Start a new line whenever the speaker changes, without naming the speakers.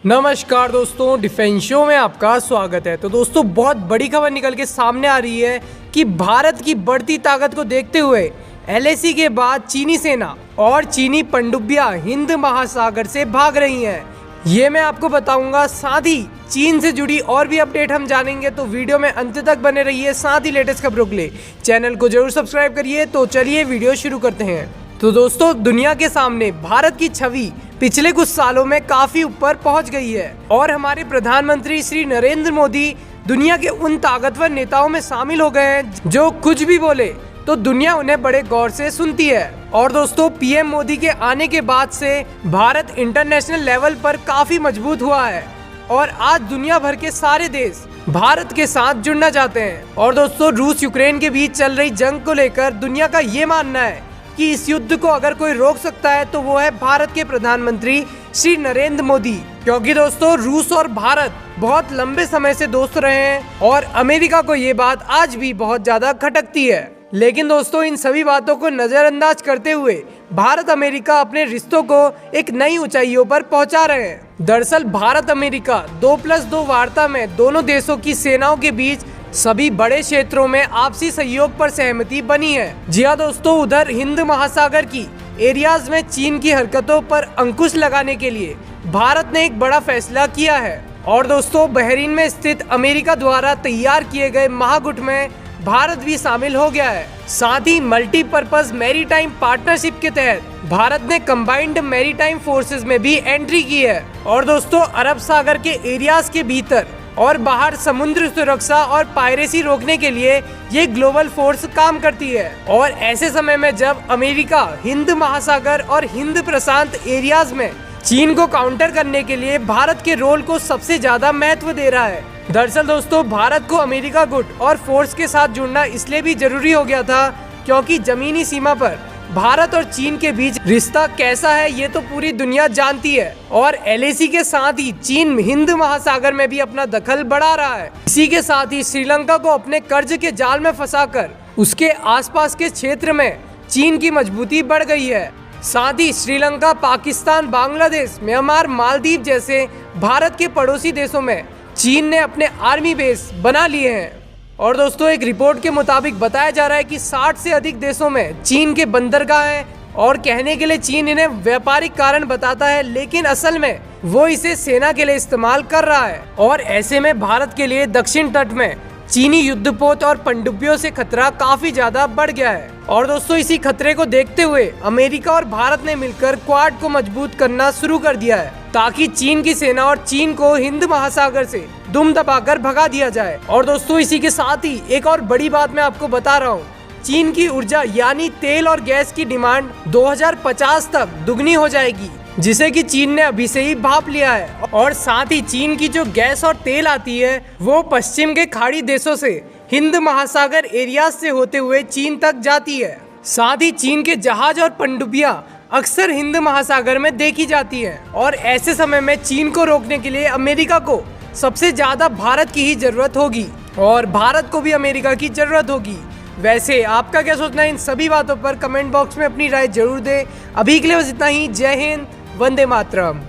नमस्कार दोस्तों, defence show में आपका स्वागत है। तो दोस्तों, बहुत बड़ी खबर निकल के सामने आ रही है कि भारत की बढ़ती ताकत को देखते हुए एलएसी के बाद चीनी सेना और चीनी पनडुब्बियां हिंद महासागर से भाग रही हैं। ये मैं आपको बताऊंगा। साथ ही चीन से जुड़ी और भी अपडेट हम जानेंगे, तो वीडियो में अंत तक बने रहिए। साथ ही लेटेस्ट खबरों के लिए चैनल को जरूर सब्सक्राइब करिए। तो चलिए वीडियो शुरू करते हैं। तो दोस्तों, दुनिया के सामने भारत की छवि पिछले कुछ सालों में काफी ऊपर पहुंच गई है और हमारे प्रधानमंत्री श्री नरेंद्र मोदी दुनिया के उन ताकतवर नेताओं में शामिल हो गए हैं जो कुछ भी बोले तो दुनिया उन्हें बड़े गौर से सुनती है। और दोस्तों, पीएम मोदी के आने के बाद से भारत इंटरनेशनल लेवल पर काफी मजबूत हुआ है और आज दुनिया भर के सारे देश भारत के साथ जुड़ना चाहते हैं। और दोस्तों, रूस यूक्रेन के बीच चल रही जंग को लेकर दुनिया का ये मानना है कि इस युद्ध को अगर कोई रोक सकता है तो वो है भारत के प्रधानमंत्री श्री नरेंद्र मोदी। क्योंकि दोस्तों, रूस और भारत बहुत लंबे समय से दोस्त रहे हैं और अमेरिका को ये बात आज भी बहुत ज्यादा खटकती है। लेकिन दोस्तों, इन सभी बातों को नजरअंदाज करते हुए भारत अमेरिका अपने रिश्तों को एक नई ऊंचाइयों पर पहुंचा रहे हैं। दरअसल भारत अमेरिका 2+2 वार्ता में दोनों देशों की सेनाओं के बीच सभी बड़े क्षेत्रों में आपसी सहयोग पर सहमति बनी है। जी हाँ दोस्तों, उधर हिंद महासागर की एरियाज में चीन की हरकतों पर अंकुश लगाने के लिए भारत ने एक बड़ा फैसला किया है। और दोस्तों, बहरीन में स्थित अमेरिका द्वारा तैयार किए गए महागुट में भारत भी शामिल हो गया है। साथ ही मल्टीपर्पज मैरीटाइम पार्टनरशिप के तहत भारत ने कंबाइंड मैरीटाइम फोर्सेस में भी एंट्री की है। और दोस्तों, अरब सागर के एरियाज के भीतर और बाहर समुद्र सुरक्षा और पायरेसी रोकने के लिए ये ग्लोबल फोर्स काम करती है। और ऐसे समय में जब अमेरिका हिंद महासागर और हिंद प्रशांत एरियाज में चीन को काउंटर करने के लिए भारत के रोल को सबसे ज्यादा महत्व दे रहा है। दरअसल दोस्तों, भारत को अमेरिका गुट और फोर्स के साथ जुड़ना इसलिए भी जरूरी हो गया था क्योंकि जमीनी सीमा पर भारत और चीन के बीच रिश्ता कैसा है ये तो पूरी दुनिया जानती है। और एलएसी के साथ ही चीन हिंद महासागर में भी अपना दखल बढ़ा रहा है। इसी के साथ ही श्रीलंका को अपने कर्ज के जाल में फंसाकर उसके आसपास के क्षेत्र में चीन की मजबूती बढ़ गई है। साथ ही श्रीलंका, पाकिस्तान, बांग्लादेश, म्यांमार, मालदीव जैसे भारत के पड़ोसी देशों में चीन ने अपने आर्मी बेस बना लिए हैं। और दोस्तों, एक रिपोर्ट के मुताबिक बताया जा रहा है कि 60 से अधिक देशों में चीन के बंदरगाह हैं और कहने के लिए चीन इन्हें व्यापारिक कारण बताता है, लेकिन असल में वो इसे सेना के लिए इस्तेमाल कर रहा है। और ऐसे में भारत के लिए दक्षिण तट में चीनी युद्धपोत और पनडुब्बियों से खतरा काफी ज्यादा बढ़ गया है। और दोस्तों, इसी खतरे को देखते हुए अमेरिका और भारत ने मिलकर क्वाड को मजबूत करना शुरू कर दिया है ताकि चीन की सेना और चीन को हिंद महासागर से दुम दबाकर भगा दिया जाए। और दोस्तों, इसी के साथ ही एक और बड़ी बात मैं आपको बता रहा हूँ। चीन की ऊर्जा यानी तेल और गैस की डिमांड 2050 तक दुगनी हो जाएगी, जिसे कि चीन ने अभी से ही भाप लिया है। और साथ ही चीन की जो गैस और तेल आती है वो पश्चिम के खाड़ी देशों से हिंद महासागर एरिया से होते हुए चीन तक जाती है। साथ ही चीन के जहाज और पनडुब्बियां अक्सर हिंद महासागर में देखी जाती है। और ऐसे समय में चीन को रोकने के लिए अमेरिका को सबसे ज्यादा भारत की ही जरूरत होगी और भारत को भी अमेरिका की जरूरत होगी। वैसे आपका क्या सोचना है इन सभी बातों पर? कमेंट बॉक्स में अपनी राय जरूर दें। अभी के लिए बस इतना ही। जय हिंद, वंदे मातरम।